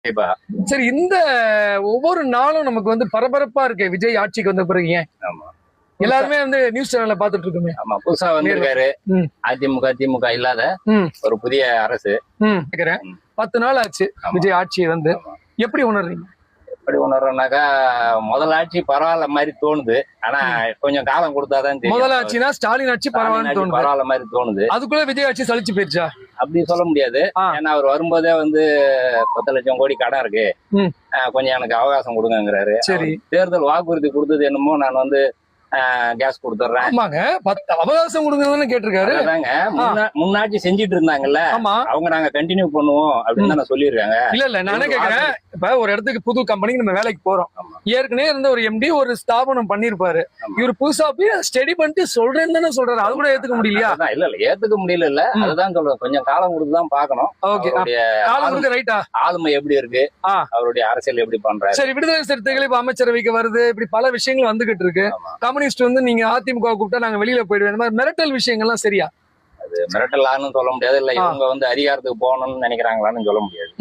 கண்டிப்பா. சரி, இந்த ஒவ்வொரு நாளும் நமக்கு வந்து பரபரப்பா இருக்கு விஜய் ஆட்சிக்கு வந்த பிறகு. ஏன் ஆமா. எல்லாருமே வந்து நியூஸ் சேனல்ல பாத்துட்டு இருக்கோமே. ஆமா, புதுசா வந்திருக்காரு. ம். அதிமுக திமுக இல்லாத ம். ஒரு புதிய அரசு. கேக்குறேன். 10 நாள் ஆச்சு விஜய் ஆட்சி வந்து. எப்படி உணர்றீங்க? எப்படி உணர்றோம்னாக்கா, முதல் ஆட்சி பரவாயில்ல மாதிரி தோணுது. ஆனா கொஞ்சம் காலம் கொடுத்தாதான் தெரியும். முதல் ஆட்சினா ஸ்டாலின் ஆட்சி பரவாயில்ல தோணுது. பரவாயில்ல மாதிரி தோணுது. அதுக்குள்ள விஜய் ஆட்சி சலிச்சு போயிருச்சா? அப்படி சொல்ல முடியாது. ஏன்னா அவர் வரும்போதே வந்து 10 லட்சம் கோடி கடன் இருக்கு, கொஞ்சம் எனக்கு அவகாசம் கொடுங்கிறாரு. சரி, தேர்தல் வாக்குறுதி கொடுத்தது என்னமோ நான் வந்து கேஸ் கொடுத்துறேன். ஆமாங்க, 10 அவகாசம் கொடுங்கன்னு கேட்டிருக்காரு. அதாங்க முன்னாடி செஞ்சிட்டு இருந்தாங்கல்ல, அவங்க நாங்க கண்டினியூ பண்ணுவோம் அப்படின்னு தான் சொல்லிருக்காங்க. இல்ல நானே கேக்குறேன். இப்ப ஒரு இடத்துக்கு புது கம்பெனிக்கு நம்ம வேலைக்கு போறோம். ஏற்கனவே இருந்த ஒரு எம்டி ஒரு ஸ்தாபனம் பண்ணிருப்பாரு. இவர் புதுசா போய் ஸ்டடி பண்ணிட்டு சொல்றேன்னு தானே சொல்றாரு. அது கூட ஏத்துக்க முடியலையா? இல்ல ஏத்துக்க முடியல. அதுதான் சொல்றேன், கொஞ்சம் காலம் கொடுத்துதான் பாக்கணும். ஆளுமை எப்படி இருக்கு, அவருடைய அரசியல் எப்படி பண்றாரு. சரி, விடுதலை சிறுத்தைகள் இப்ப அமைச்சரவைக்கு வருது, இப்படி பல விஷயங்கள் வந்துகிட்டு இருக்கு. கம்யூனிஸ்ட் வந்து நீங்க அதிமுக கூப்பிட்டா நாங்க வெளியில போயிடுவோம், இந்த மாதிரி மிரட்டல் விஷயங்கள்லாம் சரியா? அது மிரட்டலான்னு சொல்ல முடியாது. இல்ல இவங்க வந்து அதிகாரத்துக்கு போகணும்னு நினைக்கிறாங்களான்னு சொல்ல முடியாது.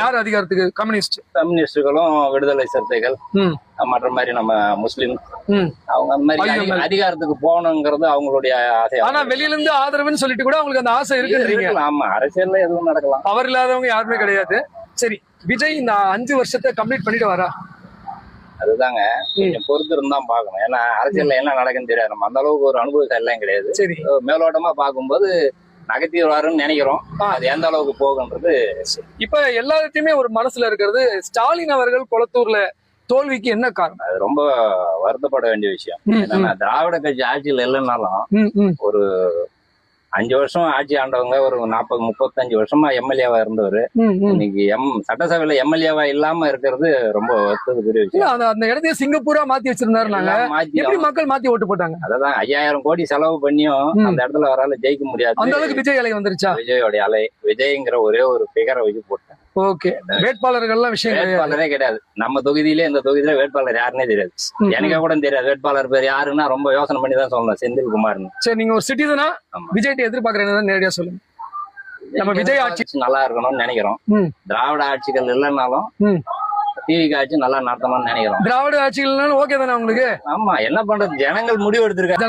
யார் அதிகாரத்துக்கு? கம்யூனிஸ்டுகளும் விடுதலை சிறுத்தைகள் மற்ற மாதிரி நம்ம முஸ்லிம் அவங்க அந்த மாதிரி அதிகாரத்துக்கு போகணுங்கிறது அவங்களுடைய ஆசை. ஆனா வெளியில இருந்து ஆதரவுன்னு சொல்லிட்டு கூட அவங்களுக்கு அந்த ஆசை இருக்கு. ஆமா, அரசியல்ல எதுவும் நடக்கலாம். அவர் இல்லாதவங்க யாருமே கிடையாது. சரி, விஜய் இந்த 5 வருஷத்தை கம்ப்ளீட் பண்ணிட்டு வரா? அதுதாங்க கொஞ்சம் பொறுத்து இருந்தான் பாக்கணும். ஏன்னா அரசியல்ல என்ன நடக்குன்னு தெரியாது. நம்ம அந்த அளவுக்கு ஒரு அனுபவம் எல்லாம் கிடையாது. சரி, மேலோட்டமா பாக்கும்போது நகர்த்திடுவாருன்னு நினைக்கிறோம். அது எந்த அளவுக்கு போகுன்றது. இப்ப எல்லாத்தையுமே ஒரு மனசுல இருக்கிறது, ஸ்டாலின் அவர்கள் கொளத்தூர்ல தோல்விக்கு என்ன காரணம்? அது ரொம்ப வருத்தப்பட வேண்டிய விஷயம். ஏன்னா திராவிட கட்சி ஆட்சியில் இல்லைன்னாலும் ஒரு 5 வருஷம் ஆட்சி ஆண்டவங்க, ஒரு 40-35 வருஷமா எம்எல்ஏவா இருந்தவர் இன்னைக்கு சட்டசபையில எம்எல்ஏவா இல்லாம இருக்கிறது ரொம்ப வருத்தத்துக்குரிய விஷயம். அந்த இடத்தையே சிங்கப்பூரா மாத்தி வச்சிருந்தாரு. எப்படி மக்கள் மாத்தி ஓட்டு போட்டாங்க? அதான் 5000 கோடி செலவு பண்ணியும் அந்த இடத்துல அவரால் ஜெயிக்க முடியாது. அந்த அளவுக்கு விஜய் அலை வந்துருச்சா? விஜயோடைய அலை, விஜய்ங்கிற ஒரே ஒரு பிகரை வச்சு போட்டாங்க. ஓகே, வேட்பாளர்கள்லாம் விஷயம் வேட்பாளரே கிடையாது. நம்ம தொகுதியிலே இந்த தொகுதியில வேட்பாளர் யாருன்னே தெரியாது. எனக்கே கூட தெரியாது வேட்பாளர் பேர் யாருன்னா. ரொம்ப யோசனை பண்ணி தான் சொல்லணும், செந்தில்குமார்னு. சரி, நீங்க ஒரு சிட்டிசனா விஜய் எதிர்பார்க்கறேன் நேரடியா சொல்லுங்க. நம்ம விஜய் ஆட்சி நல்லா இருக்கணும்னு நினைக்கிறோம். திராவிட ஆட்சிகள் இல்லைன்னாலும் டிவிக்கு ஆட்சி நல்லா நடத்தணும்னு நினைக்கிறோம். திராவிட ஆட்சிகள் ஓகே தானே உங்களுக்கு? ஆமா, என்ன பண்றது, ஜனங்கள் முடிவு எடுத்திருக்காங்க.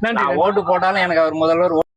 ஜனங்கள் ஓட்டு போட்டாலும் எனக்கு அவர் முதல்வர்